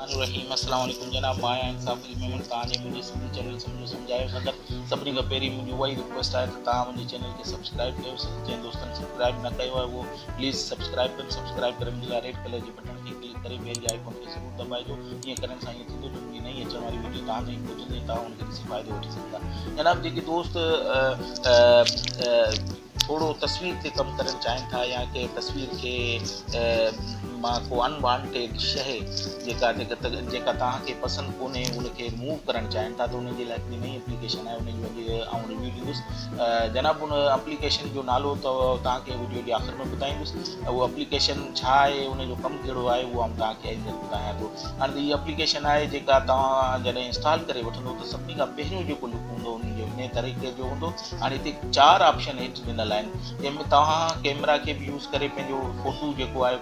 बिस्मिल्लाहिर्रहमानिर्रहीम। अस्सलाम वालेकुम जनाब, मां आहियां इंसाफ़ मेमन तव्हांजे मुंहिंजे सिंधी चैनल सम्झायो सघर। सभिनी खां पहिरीं मुंहिंजी उहा ई रिक्वेस्ट आहे त तव्हां मुंहिंजे चैनल खे सब्सक्राइब कयो। जंहिं दोस्तनि सब्सक्राइब न कयो आहे उहो प्लीज़ सब्सक्राइब कनि। सब्सक्राइब करे मुंहिंजे लाइ रेड कलर जे बटन खे क्लिक करे बेल जे आइकॉन खे ज़रूरु दॿाइजो। ईअं करण सां ईअं थींदो जो मुंहिंजी नई अचण वारी वीडियो तव्हां ताईं पहुचंदी, तव्हां हुनखे ॾिसी फ़ाइदो वठी सघंदा। जनाब, जेके दोस्त थोड़ो तस्वीर ते कमु करणु चाहिनि था या के तस्वीर खे मां को अनवांटेड शइ जेका तव्हांखे पसंदि कोन्हे उनखे रिमूव करणु चाहिनि था, त उनजे लाइ हिकिड़ी नई एप्लीकेशन आहे, उनजी वजह ऐं रिव्यू ॾींदुसि। जनाब, उन एप्लीकेशन जो नालो त तव्हांखे वीडियो जे आख़िर में ॿुधाईंदुसि। उहा एप्लीकेशन छा आहे, उनजो कमु कहिड़ो आहे, उहो आउं तव्हांखे ॿुधायां थो। हाणे हीअ एप्लीकेशन आहे जेका तव्हां जॾहिं इंस्टॉल करे वठंदो त सभिनी खां पहिरियों जेको लुक हूंदो उनजो इन तरीक़े जो हूंदो। हाणे हिते 4 ऑप्शन हेठि ॾिनल आहिनि, जंहिंमें तव्हां कैमरा खे बि यूज़ करे पंहिंजो फ़ोटो जेको आहे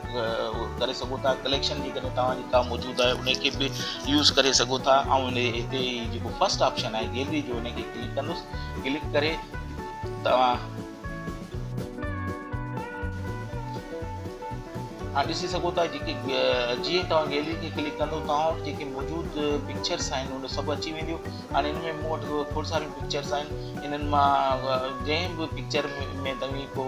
करे सघो था। कलेक्शन जेकॾहिं तव्हांजी का मौजूदु आहे उनखे बि यूज़ करे सघो था। ऐं हिते जेको फस्ट ऑप्शन आहे गैलरी जो, उनखे क्लिक कंदुसि। क्लिक करे तव्हां ॾिसी सघो था जेके जीअं तव्हां गैलरी खे क्लिक कंदो तव्हां वटि जेके मौजूदु पिक्चर्स आहिनि उन सभु अची वेंदियूं। हाणे हिन में मूं वटि खोड़ सारियूं पिक्चर्स आहिनि। इन्हनि मां जंहिं बि पिक्चर में तव्हीं को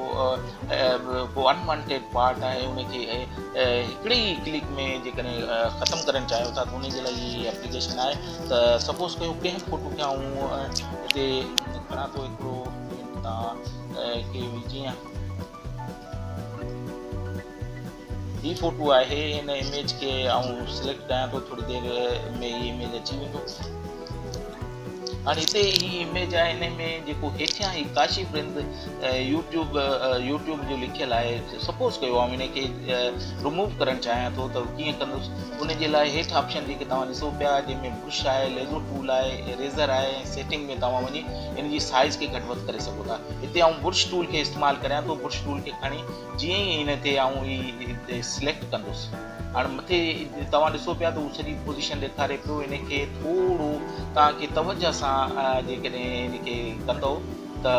अनवांटेड पार्ट आहे उनखे हिकिड़े ई क्लिक में जेकॾहिं ख़तमु करणु चाहियो था त उनजे लाइ इहा एप्लीकेशन आहे। त सपोज़ कयो कंहिं फ़ोटो खे आउं हिते खणा थो हिकिड़ो तव्हां खे जीअं ही फोटो आहे, हिन इमेज खे आउं सिलेक्ट कयां थो, थोड़ी देरि में ही इमेज अची वेंदो। हाणे हिते ही इमेज आहे, हिन में जेको हेठियां ही काशिफ रिंद यूट्यूब जो लिखियलु आहे। सपोज़ कयो आउं हिनखे रिमूव करणु चाहियां थो त कीअं कंदुसि। उनजे लाइ हेठि ऑप्शन जेके तव्हां ॾिसो पिया, जंहिंमें ब्रुश आहे, लेज़र टूल आहे, इरेज़र आहे। सेटिंग में तव्हां वञी हिन जी साइज़ खे घटि वधि करे सघो था। हिते आउं ब्रुश टूल खे इस्तेमालु करियां थो। ब्रुश टूल खे खणी जीअं ई हिन ते आउं ही सिलेक्ट कंदुसि। हाणे मथे तव्हां ॾिसो पिया त उहा सॼी पोज़ीशन ॾेखारे पियो। हिनखे थोरो तव्हांखे तवजह सां जेकॾहिं हिनखे कंदो त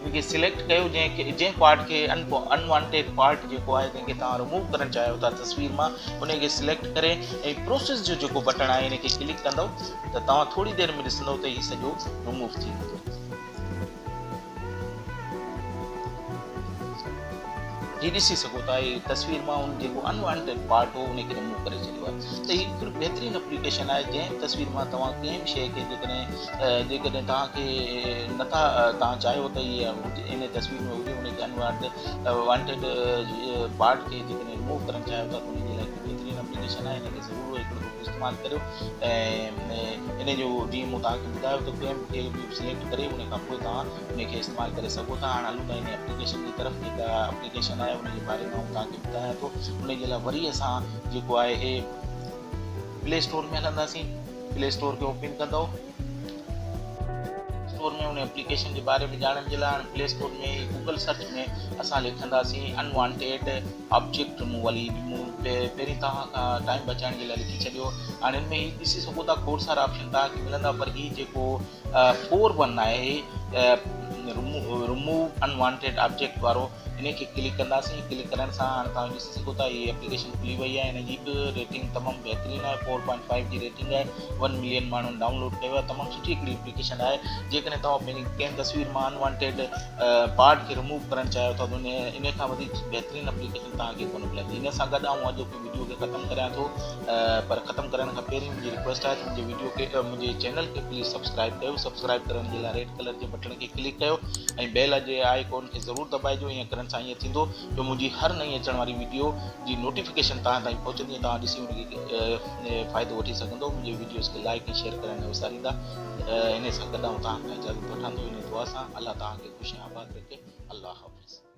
हिनखे सिलेक्ट कयो, जंहिं पार्ट खे अनवांटेड पार्ट जेको आहे जंहिंखे तव्हां रिमूव करणु चाहियो था तस्वीर मां, उनखे सिलेक्ट करे ऐं प्रोसेस जो जेको बटण आहे हिनखे क्लिक कंदो त तव्हां थोरी देरि में ॾिसंदव त हीउ सॼो रिमूव थी वेंदो। ही ॾिसी सघो था ही तस्वीर मां उन जेको अनवांटेड पार्ट हो उनखे रिमूव करे छॾियो आहे। त हीअ हिकिड़ी बहितरीनु एप्लीकेशन आहे जंहिं तस्वीर मां तव्हां कंहिं बि शइ खे जेकॾहिं तव्हांखे नथा तव्हां चाहियो त हीअ इन तस्वीर में हुजे, उनखे अनवांटेड पार्ट खे जेकॾहिं रिमूव करणु चाहियो था त उनजे लाइ हिकिड़ी बहितरीनु एप्लीकेशन आहे। हिनखे ज़रूरु हिकिड़ो इस्तेमालु करियो ऐं इन जो जीअं मूं तव्हांखे ॿुधायो त कंहिं खे बि सिलेक्ट करे उन खां पोइ तव्हां उनखे इस्तेमालु करे सघो था। हाणे हलूं था इन एप्लीकेशन जी तरफ़। जेका एप्लीकेशन आहे उनजे बारे में तव्हांखे ॿुधायां थो। उनजे लाइ वरी असां जेको आहे हे प्ले स्टोर में हलंदासीं। प्ले स्टोर खे ओपन कंदव। स्टोर में उन एप्लीकेशन जे बारे में ॼाणण जे लाइ हाणे प्ले स्टोर में गूगल सर्च में असां लिखंदासीं अनवांटेड ऑब्जेक्ट रिमूवल। पहिरीं तव्हां खां टाइम बचाइण जे लाइ लिखी छॾियो। हाणे हिन में ही ॾिसी सघो था खोड़ सारा ऑप्शन तव्हांखे मिलंदा, पर ही जेको 4 आहे रिमूव अनवांटेड ऑब्जेक्ट वारो, इनखे क्लिक कंदासीं। क्लिक करण सां हाणे तव्हां ॾिसी सघो था हीअ एप्लीकेशन खुली वई आहे। हिन जी बि रेटिंग तमामु बहितरीनु आहे, 4.5 जी रेटिंग आहे। 1 मिलियन माण्हुनि डाउनलोड कयो आहे। तमामु सुठी हिकिड़ी एप्लीकेशन आहे। जेकॾहिं तव्हां पंहिंजी कंहिं तस्वीर मां अनवांटेड पार्ट खे रिमूव करणु चाहियो था त इन खां वधीक बहितरीनु एप्लीकेशन तव्हांखे कोन मिलंदी। इन सां गॾु आउं अॼु वीडियो खे ख़तमु करियां थो, पर ख़तमु करण खां पहिरीं मुंहिंजी रिक्वेस्ट आहे त मुंहिंजे चैनल खे प्लीज़ सब्सक्राइब कयो। सब्सक्राइब करण जे लाइ रेड कलर जे बटन खे क्लिक कयो ऐं बेल जे आइकॉन खे ज़रूरु दॿाइजो। ईअं करण सां ईअं थींदो जो मुंहिंजी हर नई अचण वारी वीडियो जी नोटिफिकेशन तव्हां ताईं पहुचंदी, तव्हां ॾिसी उनखे फ़ाइदो वठी सघंदो। मुंहिंजे वीडियोज़ खे लाइक ऐं शेयर करण न विसारींदा। इन सां गॾु तव्हां खां इजाज़त वठंदो इन दुआ सां। अल्लाह तव्हांखे ख़ुशि आबाद रखे। अल्लाह हाफ़िज़।